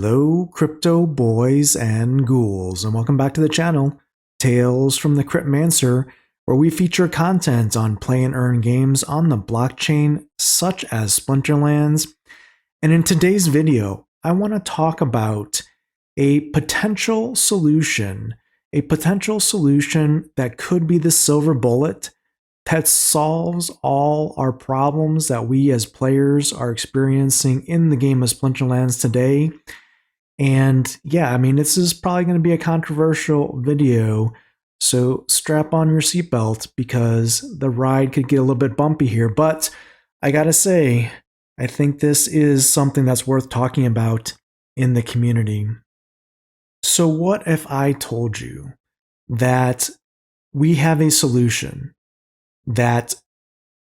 Hello, crypto boys and ghouls, and welcome back to the channel, Tales from the Cryptmancer, where we feature content on play and earn games on the blockchain, such as Splinterlands. And in today's video, I want to talk about a potential solution that could be the silver bullet that solves all our problems that we as players are experiencing in the game of Splinterlands today. And yeah, I mean, this is probably going to be a controversial video, so strap on your seatbelt because the ride could get a little bit bumpy here. But I gotta say, I think this is something that's worth talking about in the community. So what if I told you that we have a solution that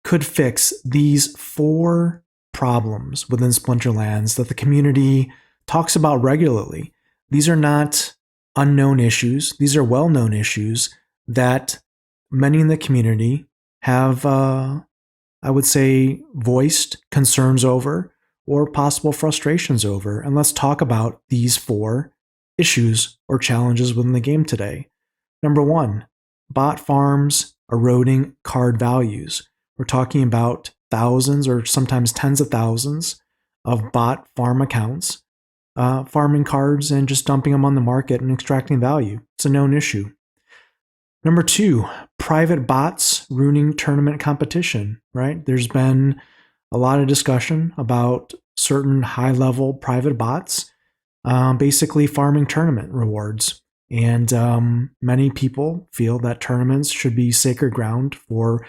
could fix these 4 problems within Splinterlands that the community talks about regularly? These are not unknown issues. These are well-known issues that many in the community have, I would say, voiced concerns over or possible frustrations over. And let's talk about these 4 issues or challenges within the game today. Number 1, bot farms eroding card values. We're talking about thousands or sometimes tens of thousands of bot farm accounts farming cards and just dumping them on the market and extracting value. It's a known issue. Number 2, private bots ruining tournament competition, right? There's been a lot of discussion about certain high-level private bots basically farming tournament rewards. And many people feel that tournaments should be sacred ground for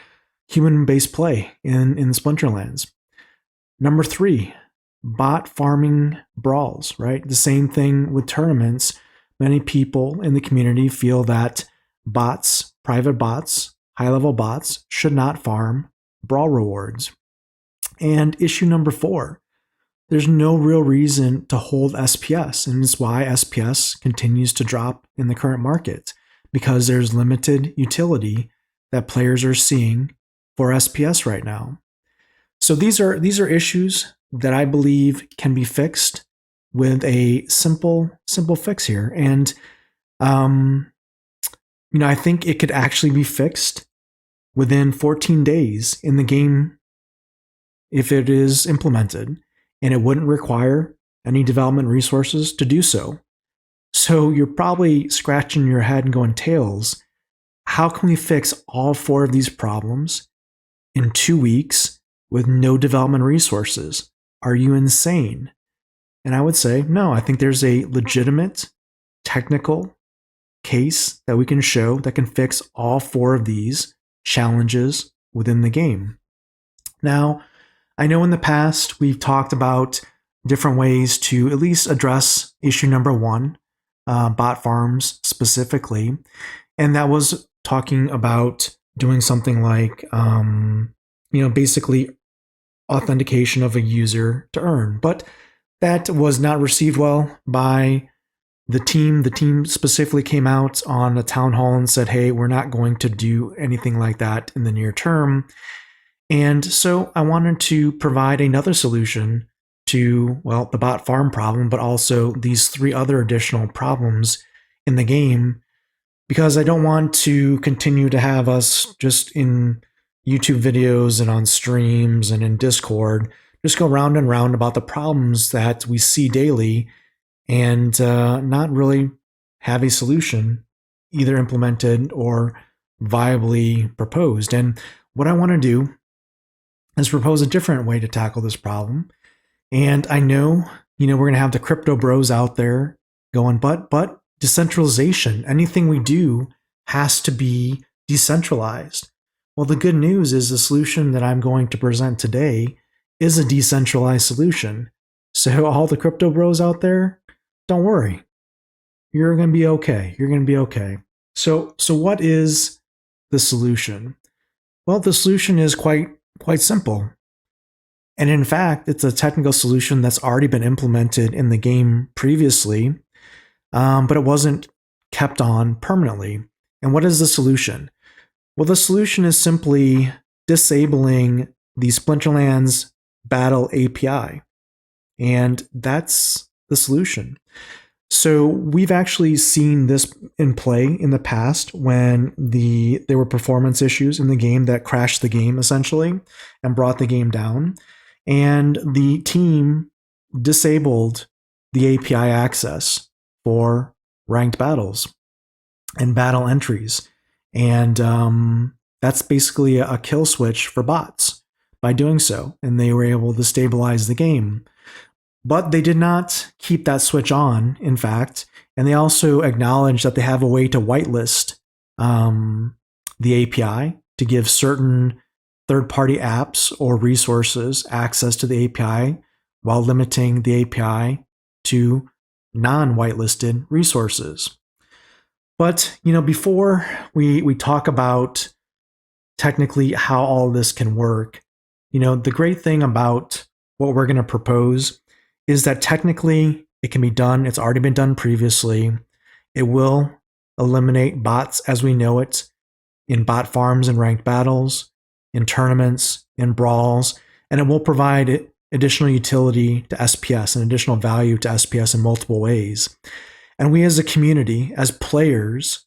human-based play in Splinterlands. Number 3, bot farming brawls, right? The same thing with tournaments. Many people in the community feel that bots, private bots, high-level bots, should not farm brawl rewards. And issue number 4, there's no real reason to hold SPS, and it's why SPS continues to drop in the current market, because there's limited utility that players are seeing for SPS right now. So these are issues that I believe can be fixed with a simple fix here. And I think it could actually be fixed within 14 days in the game if it is implemented, and it wouldn't require any development resources to do so. So you're probably scratching your head and going, Tails, how can we fix all 4 of these problems in 2 weeks with no development resources? Are you insane? And I would say, no, I think there's a legitimate technical case that we can show that can fix all 4 of these challenges within the game. Now, I know in the past we've talked about different ways to at least address issue number 1, bot farms specifically, and that was talking about doing something like, basically authentication of a user to earn. But that was not received well by the team. The team specifically came out on a town hall and said, hey, we're not going to do anything like that in the near term. And so I wanted to provide another solution to, well, the bot farm problem, but also these 3 other additional problems in the game, because I don't want to continue to have us just in YouTube videos and on streams and in Discord just go round and round about the problems that we see daily and not really have a solution either implemented or viably proposed. And what I want to do is propose a different way to tackle this problem. And I know, we're going to have the crypto bros out there going, but decentralization, anything we do has to be decentralized. Well, the good news is the solution that I'm going to present today is a decentralized solution. So all the crypto bros out there, don't worry. You're going to be okay. You're going to be okay. So what is the solution? Well, the solution is quite simple. And in fact, it's a technical solution that's already been implemented in the game previously, but it wasn't kept on permanently. And what is the solution? Well, the solution is simply disabling the Splinterlands Battle API. And that's the solution. So we've actually seen this in play in the past when there were performance issues in the game that crashed the game essentially and brought the game down. And the team disabled the API access for ranked battles and battle entries. And that's basically a kill switch for bots by doing so. And they were able to stabilize the game. But they did not keep that switch on, in fact, and they also acknowledged that they have a way to whitelist the API to give certain third-party apps or resources access to the API while limiting the API to non-whitelisted resources. But, before we talk about technically how all this can work, the great thing about what we're going to propose is that technically it can be done. It's already been done previously. It will eliminate bots as we know it in bot farms and ranked battles, in tournaments, in brawls, and it will provide additional utility to SPS and additional value to SPS in multiple ways. And we as a community, as players,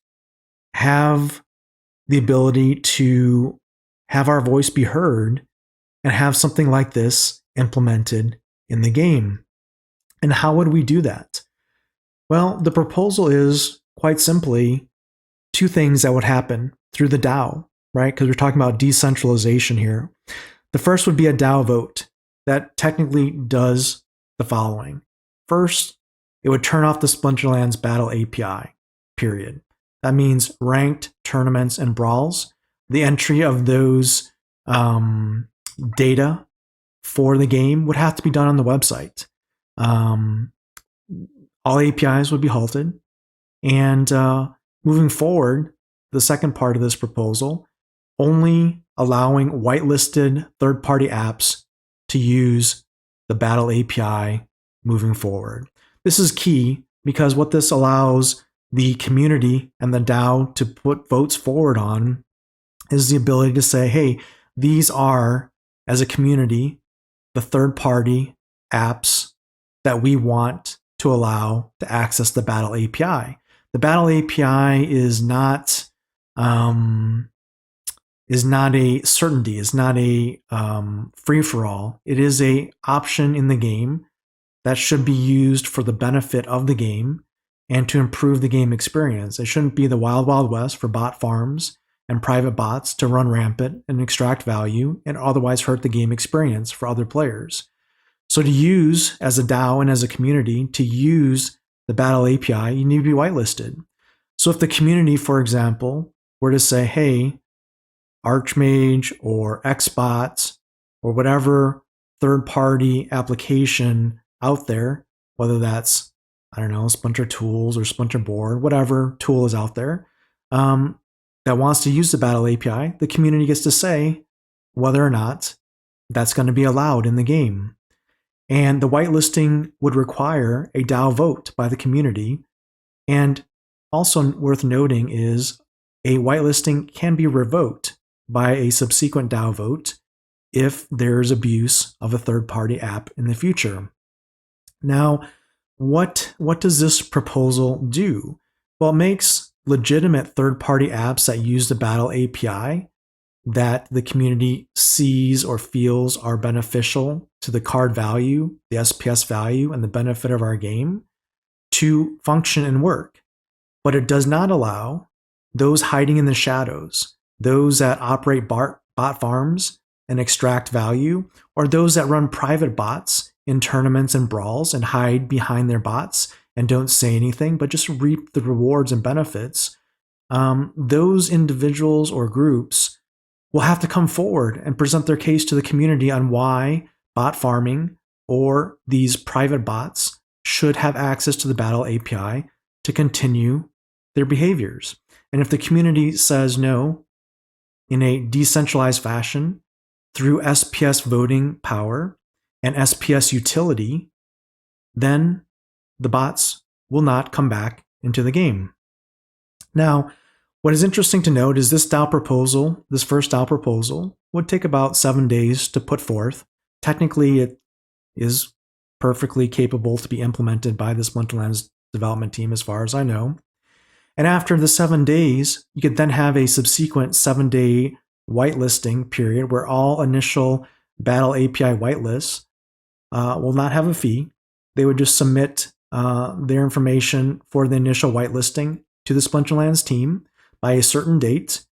have the ability to have our voice be heard and have something like this implemented in the game. And how would we do that? Well, the proposal is quite simply two things that would happen through the DAO, right? Because we're talking about decentralization here. The first would be a DAO vote that technically does the following. First, it would turn off the Splinterlands battle API, period. That means ranked tournaments and brawls. The entry of those data for the game would have to be done on the website. All APIs would be halted. And moving forward, the second part of this proposal, only allowing whitelisted third-party apps to use the Battle API moving forward. This is key because what this allows the community and the DAO to put votes forward on is the ability to say, hey, these are, as a community, the third-party apps that we want to allow to access the Battle API. The Battle API is not a certainty, is not a free-for-all. It is a option in the game that should be used for the benefit of the game and to improve the game experience. It shouldn't be the wild, wild west for bot farms and private bots to run rampant and extract value and otherwise hurt the game experience for other players. So to use, as a DAO and as a community, to use the Battle API, you need to be whitelisted. So if the community, for example, were to say, hey, Archmage or Xbots or whatever third-party application out there, whether that's, Splinter Tools or Splinter Board, whatever tool is out there, that wants to use the Battle API, the community gets to say whether or not that's going to be allowed in the game. And the whitelisting would require a DAO vote by the community. And also worth noting is a whitelisting can be revoked by a subsequent DAO vote if there's abuse of a third-party app in the future. Now, what does this proposal do? Well, it makes legitimate third-party apps that use the Battle API that the community sees or feels are beneficial to the card value, the SPS value, and the benefit of our game to function and work. But it does not allow those hiding in the shadows, those that operate bot farms and extract value, or those that run private bots in tournaments and brawls and hide behind their bots and don't say anything, but just reap the rewards and benefits. Those individuals or groups will have to come forward and present their case to the community on why bot farming or these private bots should have access to the Battle API to continue their behaviors. And if the community says no, in a decentralized fashion, through SPS voting power and SPS utility, then the bots will not come back into the game. Now, what is interesting to note is this DAO proposal, this first DAO proposal, would take about 7 days to put forth. Technically, it is perfectly capable to be implemented by the Splinterlands development team, as far as I know. And after the 7 days, you could then have a subsequent 7-day whitelisting period where all initial Battle API whitelists will not have a fee. They would just submit their information for the initial whitelisting to the Splinterlands team by a certain date.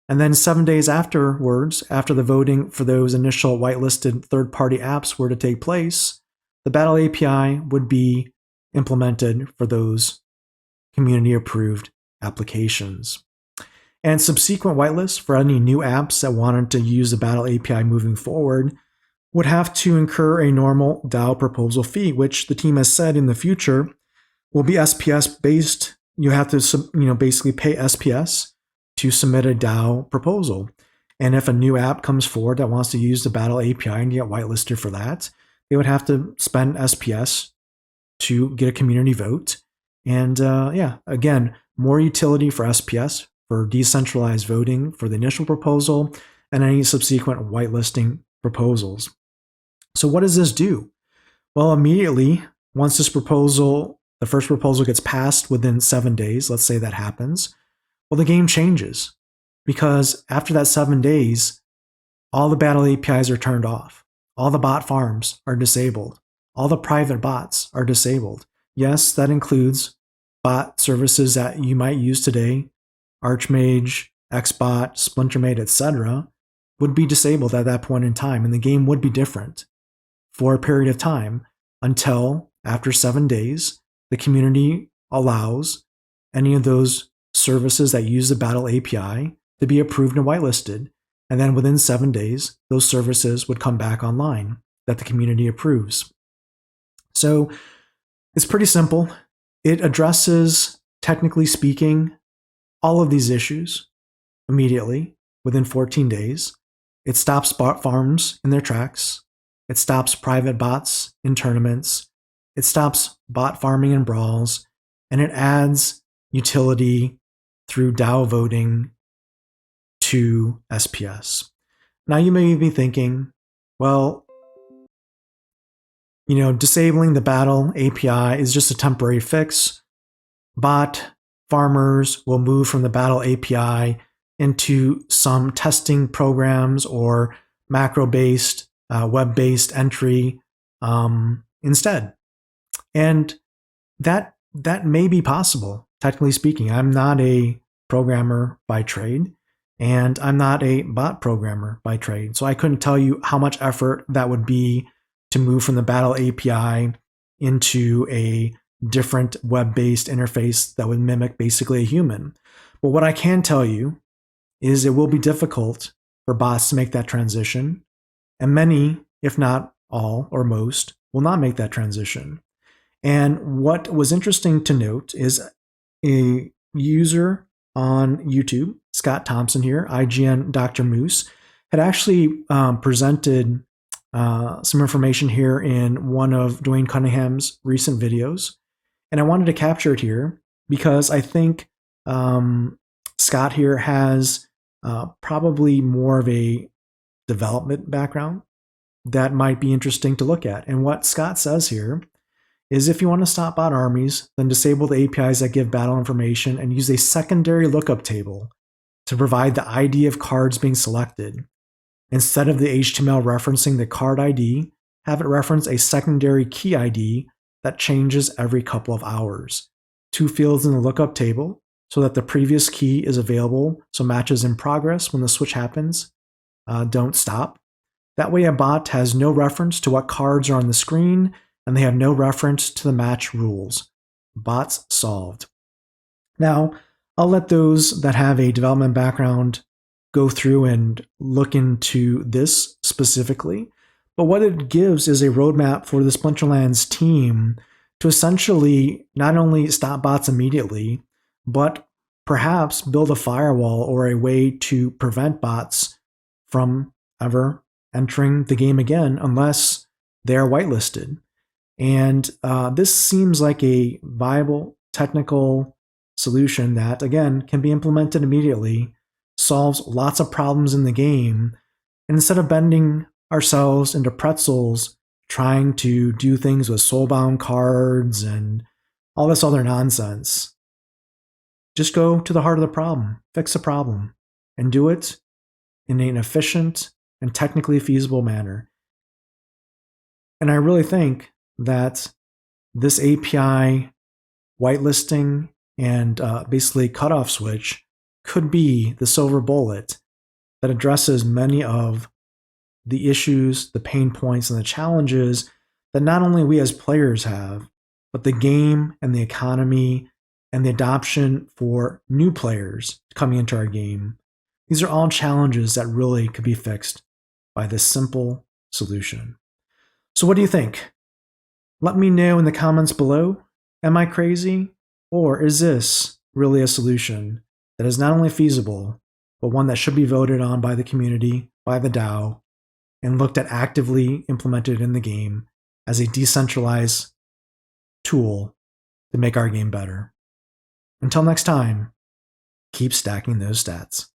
And then 7 days afterwards, after the voting for those initial whitelisted third-party apps were to take place, the Battle API would be implemented for those community-approved applications. And subsequent whitelists for any new apps that wanted to use the Battle API moving forward would have to incur a normal DAO proposal fee, which the team has said in the future will be SPS based. You have to basically pay SPS to submit a DAO proposal. And if a new app comes forward that wants to use the Battle API and get whitelisted for that, they would have to spend SPS to get a community vote. And again, more utility for SPS for decentralized voting for the initial proposal and any subsequent whitelisting proposals. So what does this do? Well, immediately, once this proposal, the first proposal gets passed within 7 days, let's say that happens, well, the game changes because after that 7 days, all the Battle APIs are turned off. All the bot farms are disabled. All the private bots are disabled. Yes, that includes bot services that you might use today, Archmage, Xbot, Splintermate, etc., would be disabled at that point in time, and the game would be different for a period of time until, after 7 days, the community allows any of those services that use the Battle API to be approved and whitelisted. And then within 7 days, those services would come back online that the community approves. So it's pretty simple. It addresses, technically speaking, all of these issues immediately within 14 days. It stops bot farms in their tracks. It stops private bots in tournaments. It stops bot farming in brawls. And it adds utility through DAO voting to SPS. Now you may be thinking, well, disabling the Battle API is just a temporary fix. Bot farmers will move from the Battle API into some testing programs or macro-based, web-based entry instead. And that may be possible, technically speaking. I'm not a programmer by trade, and I'm not a bot programmer by trade. So I couldn't tell you how much effort that would be to move from the Battle API into a different web-based interface that would mimic basically a human. But what I can tell you is it will be difficult for bots to make that transition, and many, if not all or most, will not make that transition. And what was interesting to note is a user on YouTube, Scott Thompson here, IGN Dr. Moose, had actually presented some information here in one of Dwayne Cunningham's recent videos. And I wanted to capture it here because I think Scott here has probably more of a development background that might be interesting to look at. And what Scott says here is if you want to stop bot armies, then disable the APIs that give battle information and use a secondary lookup table to provide the ID of cards being selected. Instead of the HTML referencing the card ID, have it reference a secondary key ID that changes every couple of hours. 2 fields in the lookup table so that the previous key is available so matches in progress when the switch happens don't stop. That way a bot has no reference to what cards are on the screen and they have no reference to the match rules. Bots solved. Now, I'll let those that have a development background go through and look into this specifically. But what it gives is a roadmap for the Splinterlands team to essentially not only stop bots immediately, but perhaps build a firewall or a way to prevent bots from ever entering the game again unless they're whitelisted. And this seems like a viable technical solution that, again, can be implemented immediately, solves lots of problems in the game, and instead of bending ourselves into pretzels trying to do things with soulbound cards and all this other nonsense. Just go to the heart of the problem, fix the problem, and do it in an efficient and technically feasible manner. And I really think that this API whitelisting and basically cutoff switch could be the silver bullet that addresses many of the issues, the pain points, and the challenges that not only we as players have, but the game and the economy and the adoption for new players coming into our game. These are all challenges that really could be fixed by this simple solution. So what do you think? Let me know in the comments below. Am I crazy? Or is this really a solution that is not only feasible, but one that should be voted on by the community, by the DAO, and looked at actively implemented in the game as a decentralized tool to make our game better? Until next time, keep stacking those stats.